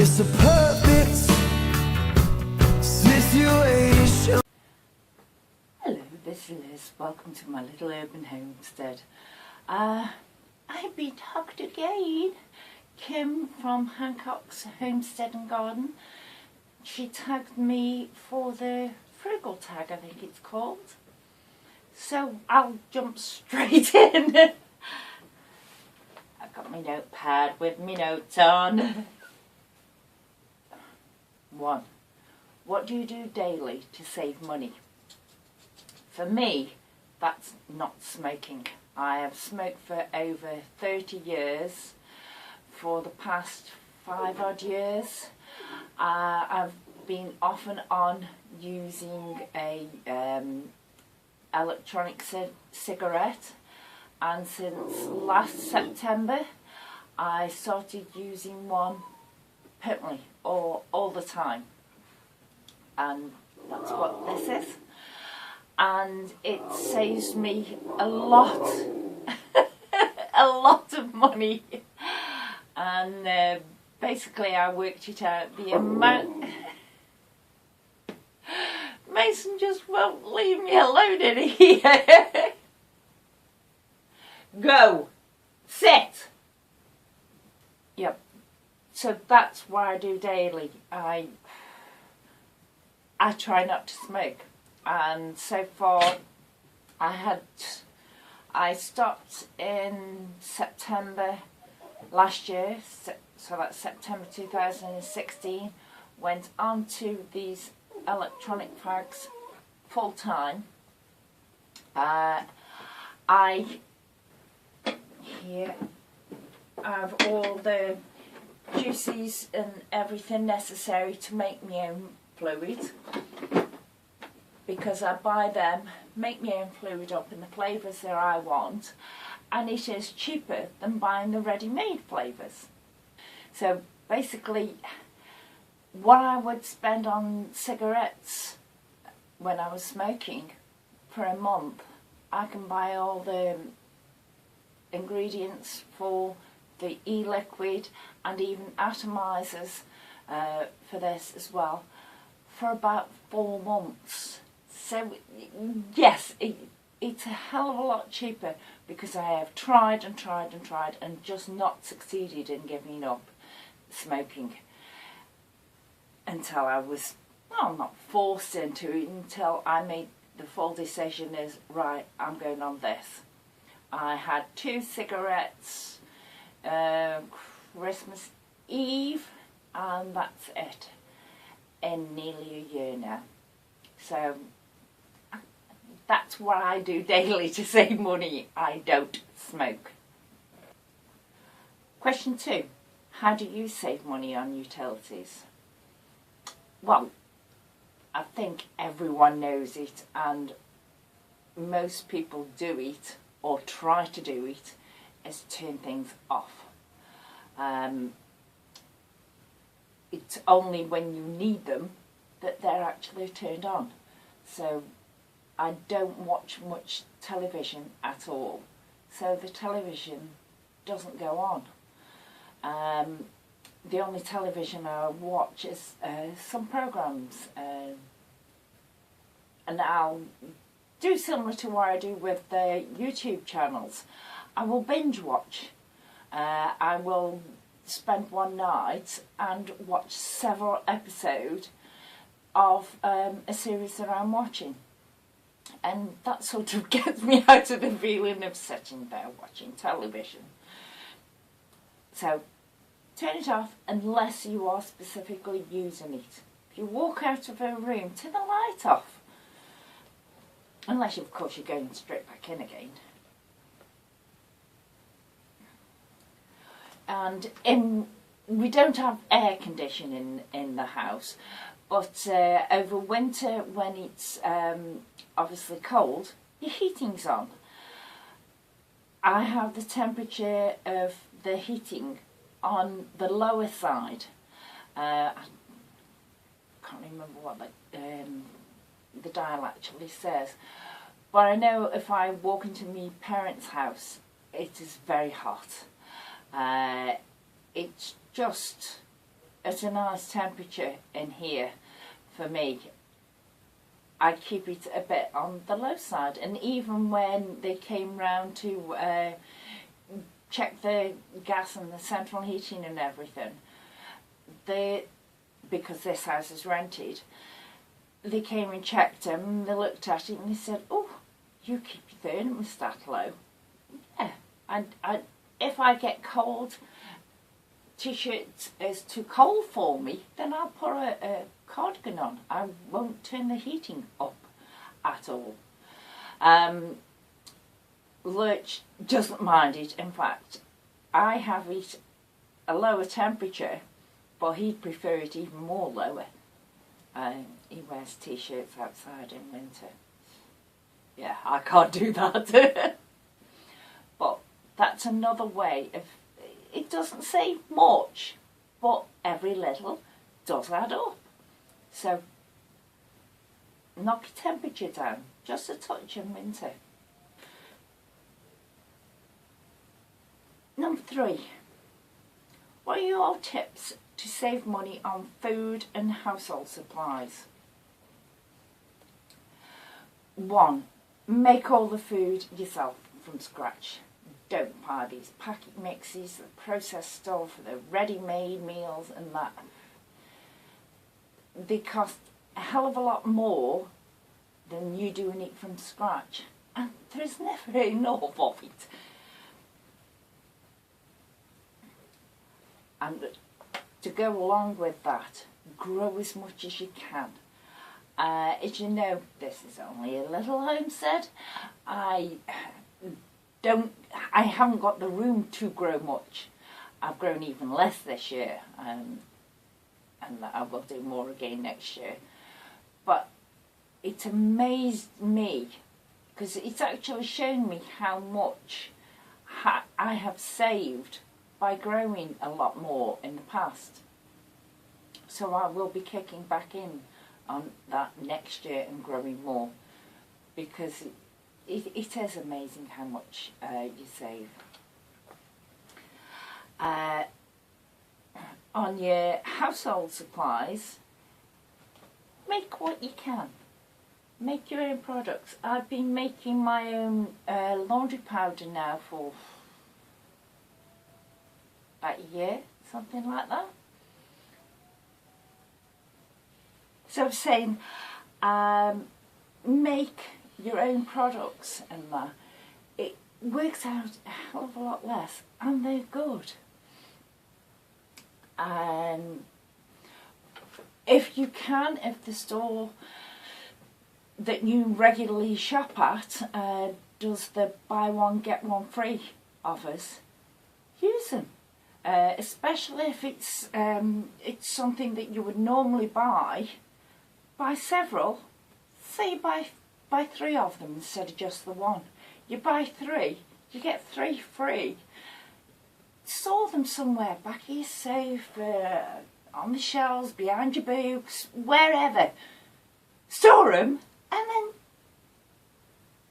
just a perfect situation. Hello, this is Liz. Welcome to my little urban homestead. I've been tagged again. Kim from Hancock's Homestead and Garden. She tagged me for the Frugal Tag, I think it's called. So I'll jump straight in. I've got my notepad with my notes on. 1. What do you do daily to save money? For me, that's not smoking. I have smoked for over 30 years. For the past 5 odd years, I've been off and on using a electronic cigarette, and since last September I started using one permanently all the time, and that's what this is, and it saves me a lot a lot of money. And basically I worked it out, the amount... Mason just won't leave me alone in here. Go. Sit. Yep. So that's what I do daily. I try not to smoke. And so far I stopped in September last year, so that's September 2016, went on to these electronic fags full time. Here I have all the juices and everything necessary to make my own fluid, because I buy them, make my own fluid up in the flavours that I want, and it is cheaper than buying the ready-made flavours. So basically, what I would spend on cigarettes when I was smoking for a month, I can buy all the ingredients for the e-liquid and even atomizers for this as well for about 4 months. So yes, it's a hell of a lot cheaper, because I have tried and tried and tried and just not succeeded in giving up smoking until I was, well, not forced into it, until I made the full decision is, right, I'm going on this. I had 2 cigarettes Christmas Eve, and that's it, in nearly a year now. So that's what I do daily to save money. I don't smoke. Question 2. How do you save money on utilities? Well, I think everyone knows it, and most people do it, or try to do it, is turn things off. It's only when you need them that they're actually turned on. So I don't watch much television at all, so the television doesn't go on. The only television I watch is some programmes, and I'll do similar to what I do with the YouTube channels. I will binge watch. I will spend one night and watch several episodes of a series that I'm watching, and that sort of gets me out of the feeling of sitting there watching television. So turn it off unless you are specifically using it. If you walk out of a room, turn the light off, unless of course you're going straight back in again. And we don't have air conditioning in the house, but over winter, when it's obviously cold, the heating's on. I have the temperature of the heating on the lower side. I can't remember what the dial actually says, but I know if I walk into my parents' house, it is very hot. It's just at a nice temperature in here for me. I keep it a bit on the low side, and even when they came round to check the gas and the central heating and everything, because this house is rented, they came and checked them, and they looked at it and they said, "Oh, you keep your thermostat low." Yeah, and if I get cold, t-shirt is too cold for me, then I'll put a cardigan on. I won't turn the heating up at all. Lurch doesn't mind it. In fact, I have it a lower temperature, but he'd prefer it even more lower. He wears t-shirts outside in winter. Yeah, I can't do that. But that's another way of, it doesn't save much, but every little does add up. So knock your temperature down just a touch in winter. Number 3, what are your tips to save money on food and household supplies? 1, make all the food yourself from scratch. Don't buy these packet mixes, the processed stuff, the ready-made meals and that. They cost a hell of a lot more than you doing it from scratch, and there's never enough of it. And to go along with that, grow as much as you can. As you know, this is only a little homestead. I haven't got the room to grow much. I've grown even less this year, and I will do more again next year. But it amazed me, because it's actually shown me how much I have saved by growing a lot more in the past. So I will be kicking back in on that next year and growing more, because it is amazing how much you save. On your household supplies, make what you can. Make your own products. I've been making my own laundry powder now for about a year, something like that. So I'm saying, make your own products, and that. It works out a hell of a lot less, and they're good. If you can, if the store that you regularly shop at does the buy one get one free offers, use them. Especially if it's something that you would normally buy several. Say you buy 3 of them instead of just the one. You buy 3, you get 3 free. Store them somewhere, back of your sofa, on the shelves, behind your books, wherever. Store them, and then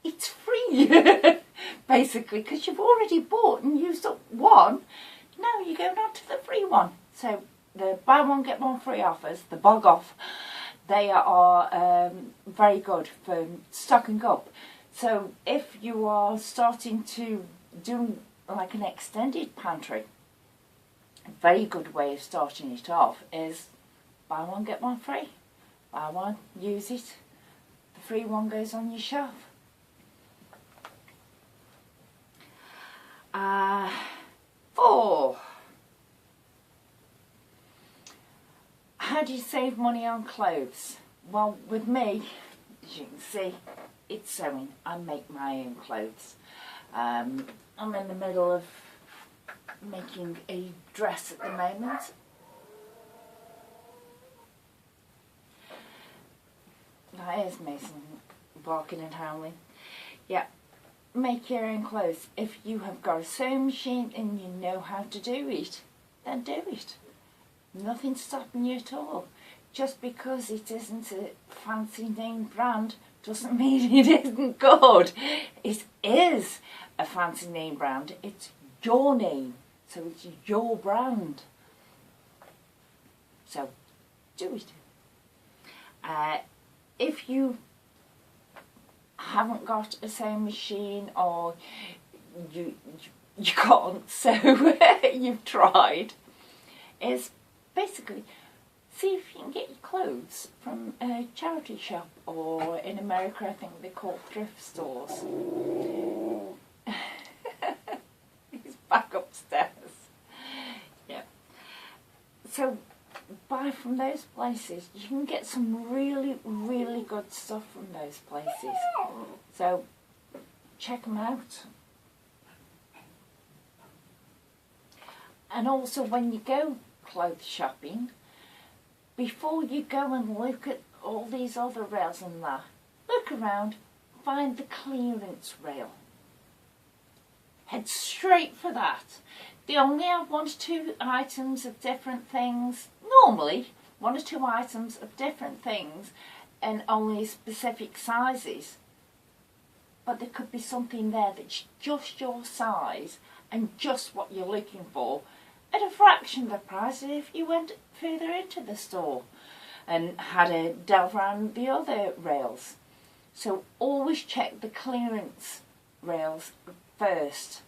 it's free, basically, because you've already bought and used up one. Now you're going on to the free one. So the buy one get one free offers, the bog off, they are very good for stocking up. So if you are starting to do like an extended pantry, a very good way of starting it off is buy one get one free. Buy one, use it, the free one goes on your shelf. 4, how do you save money on clothes? Well, with me, as you can see, it's sewing. I make my own clothes. I'm in the middle of making a dress at the moment. That is Mason barking and howling. Yeah, make your own clothes. If you have got a sewing machine and you know how to do it, then do it. Nothing's stopping you at all. Just because it isn't a fancy name brand doesn't mean it isn't good. It is a fancy name brand. It's your name, so it's your brand. So do it. If you haven't got a sewing machine, or you can't sew, you've tried, is basically see if you can get your clothes from a charity shop, or in America I think they're called thrift stores. He's back upstairs. Yeah. So buy from those places. You can get some really, really good stuff from those places. So check them out. And also when you go clothes shopping, before you go and look at all these other rails and that, look around, find the clearance rail. Head straight for that. They only have 1 to 2 items of different things. Normally, 1 or 2 items of different things and only specific sizes. But there could be something there that's just your size and just what you're looking for at a fraction of the price if you went further into the store and had a delve around the other rails. So always check the clearance rails first.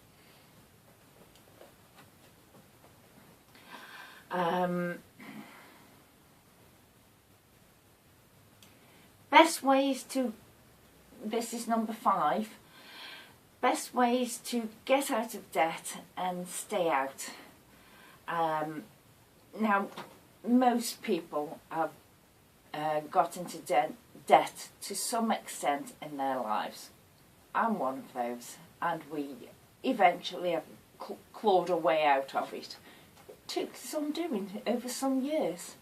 Best ways to, this is number 5, best ways to get out of debt and stay out. Now, most people have got into debt to some extent in their lives. I'm one of those, and we eventually have clawed our way out of it. It took some doing over some years.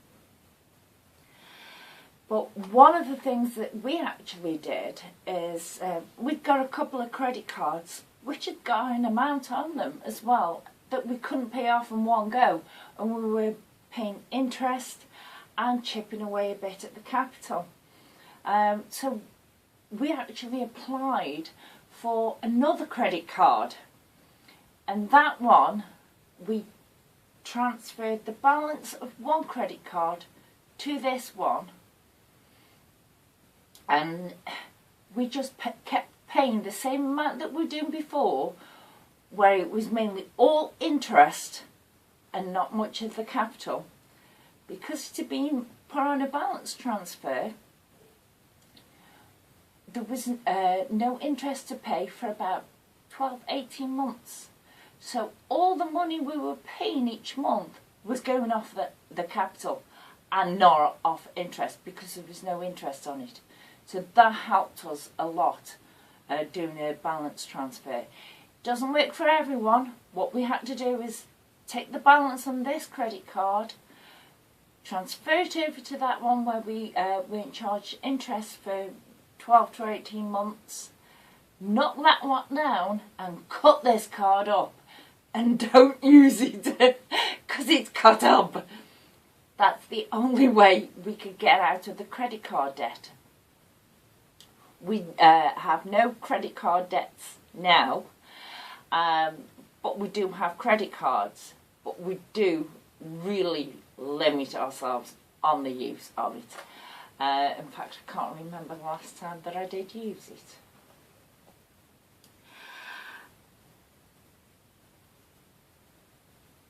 But one of the things that we actually did is we'd got a couple of credit cards which had got an amount on them as well that we couldn't pay off in one go, and we were paying interest and chipping away a bit at the capital. So we actually applied for another credit card, and that one we transferred the balance of one credit card to this one, and we just kept paying the same amount that we were doing before, where it was mainly all interest and not much of the capital. Because to be put on a balance transfer, there was no interest to pay for about 12-18 months. So all the money we were paying each month was going off the capital and not off interest, because there was no interest on it. So that helped us a lot doing a balance transfer. Doesn't work for everyone. What we had to do is take the balance on this credit card, transfer it over to that one where we weren't charged interest for 12 to 18 months, knock that one down and cut this card up, and don't use it because it's cut up. That's the only way we could get out of the credit card debt. We have no credit card debts now, but we do have credit cards, but we do really limit ourselves on the use of it. In fact, I can't remember the last time that I did use it.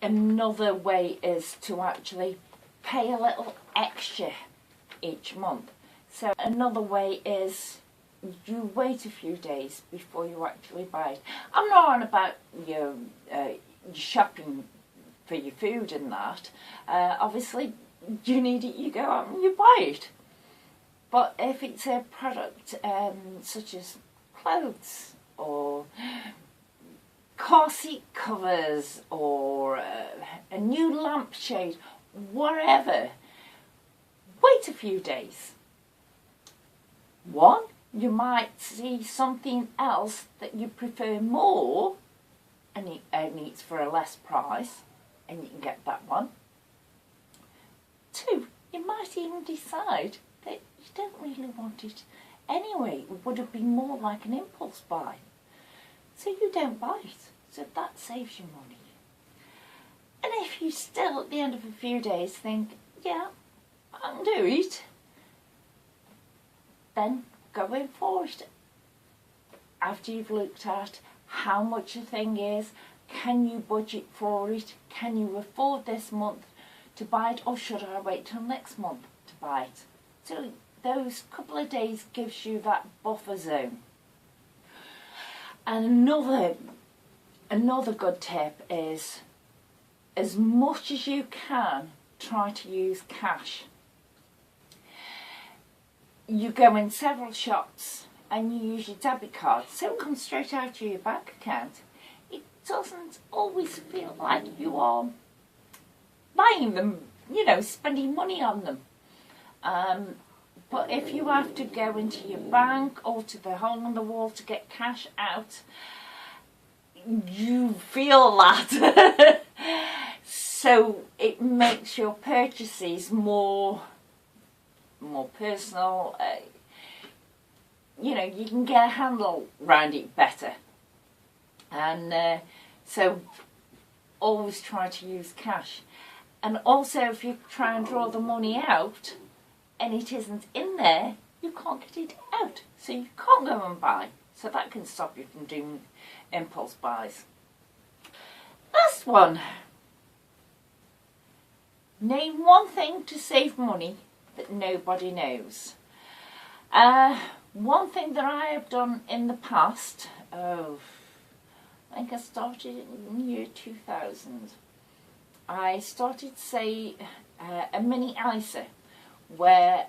Another way is to actually pay a little extra each month. So another way is you wait a few days before you actually buy it. I'm not on about your shopping for your food and that. Obviously, you need it, you go out and you buy it. But if it's a product such as clothes or car seat covers or a new lampshade, whatever, wait a few days. One, you might see something else that you prefer more and it's for a less price, and you can get that one. Two, you might even decide that you don't really want it anyway. It would have been more like an impulse buy. So you don't buy it. So that saves you money. And if you still at the end of a few days think, yeah, I can do it, then go in for it. After you've looked at how much a thing is, can you budget for it, can you afford this month to buy it, or should I wait till next month to buy it? So those couple of days gives you that buffer zone. And another good tip is, as much as you can, try to use cash. You go in several shops and you use your debit card, so it comes straight out of your bank account. It doesn't always feel like you are buying them, you know, spending money on them. But if you have to go into your bank or to the hole in the wall to get cash out, you feel that. So it makes your purchases more personal. You know, you can get a handle around it better. And so always try to use cash. And also, if you try and draw the money out and it isn't in there, you can't get it out. So you can't go and buy. So that can stop you from doing impulse buys. Last one. Name one thing to save money that nobody knows. One thing that I have done in the past, I think I started in the year 2000. I started, say, a mini ISA where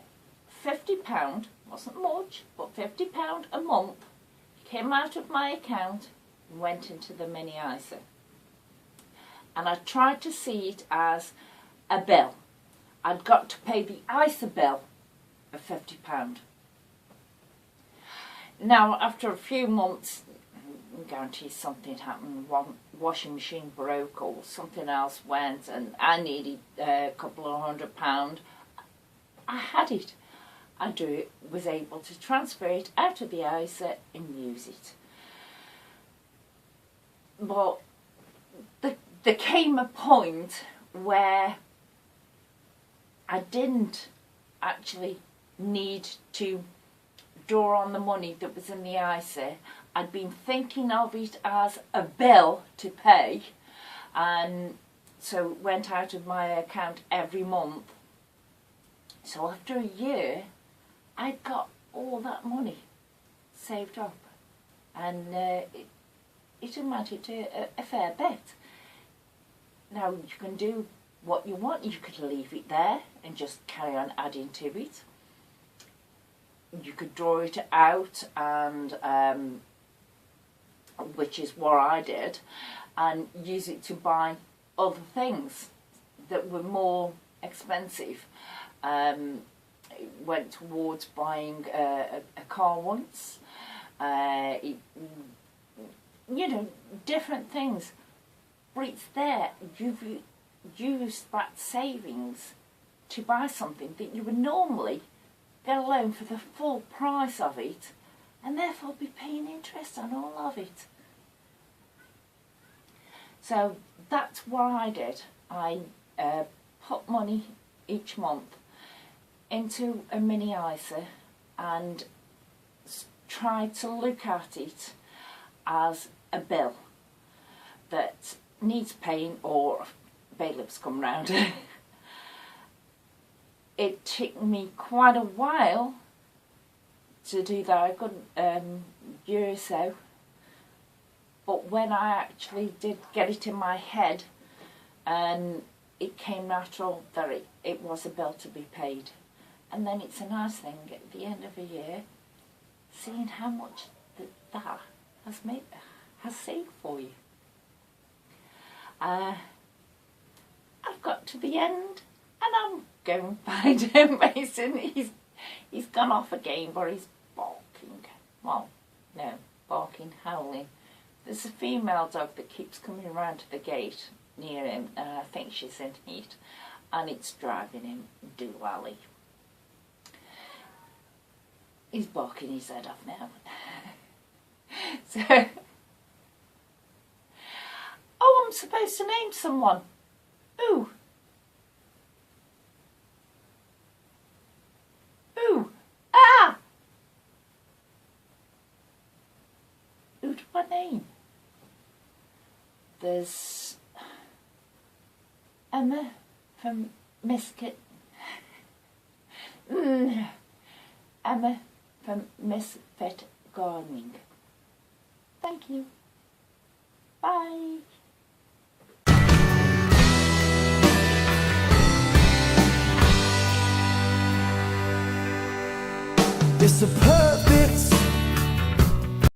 £50, wasn't much, but £50 a month came out of my account and went into the mini ISA. And I tried to see it as a bill. I'd got to pay the ISA bill of £50. Now, after a few months, I guarantee something happened. One washing machine broke or something else went, and I needed a couple of £100. I had it. I was able to transfer it out of the ISA and use it. But there came a point where I didn't actually need to draw on the money that was in the ISA. I'd been thinking of it as a bill to pay, and so it went out of my account every month. So after a year, I'd got all that money saved up, and it amounted to a fair bit. Now you can do what you want. You could leave it there and just carry on adding to it. You could draw it out, and which is what I did, and use it to buy other things that were more expensive. It went towards buying a car once, you know, different things. But it's there. You've used that savings to buy something that you would normally get a loan for the full price of it, and therefore be paying interest on all of it. So that's what I did. I put money each month into a mini ISA and tried to look at it as a bill that needs paying, or bailiffs come round. It took me quite a while to do that, a good year or so. But when I actually did get it in my head, and it came natural that it was a bill to be paid. And then it's a nice thing at the end of a year, seeing how much that has saved for you. I've got to the end, and I'm going to find him. Mason, he's gone off again, but he's barking. Well, no, barking, howling. There's a female dog that keeps coming around to the gate near him, and I think she's in heat, and it's driving him doolally. He's barking his head off now. So, oh, I'm supposed to name someone. Ooh. there's Emma from Misfit. Emma from Misfit Gardening. Thank you. Bye. It's a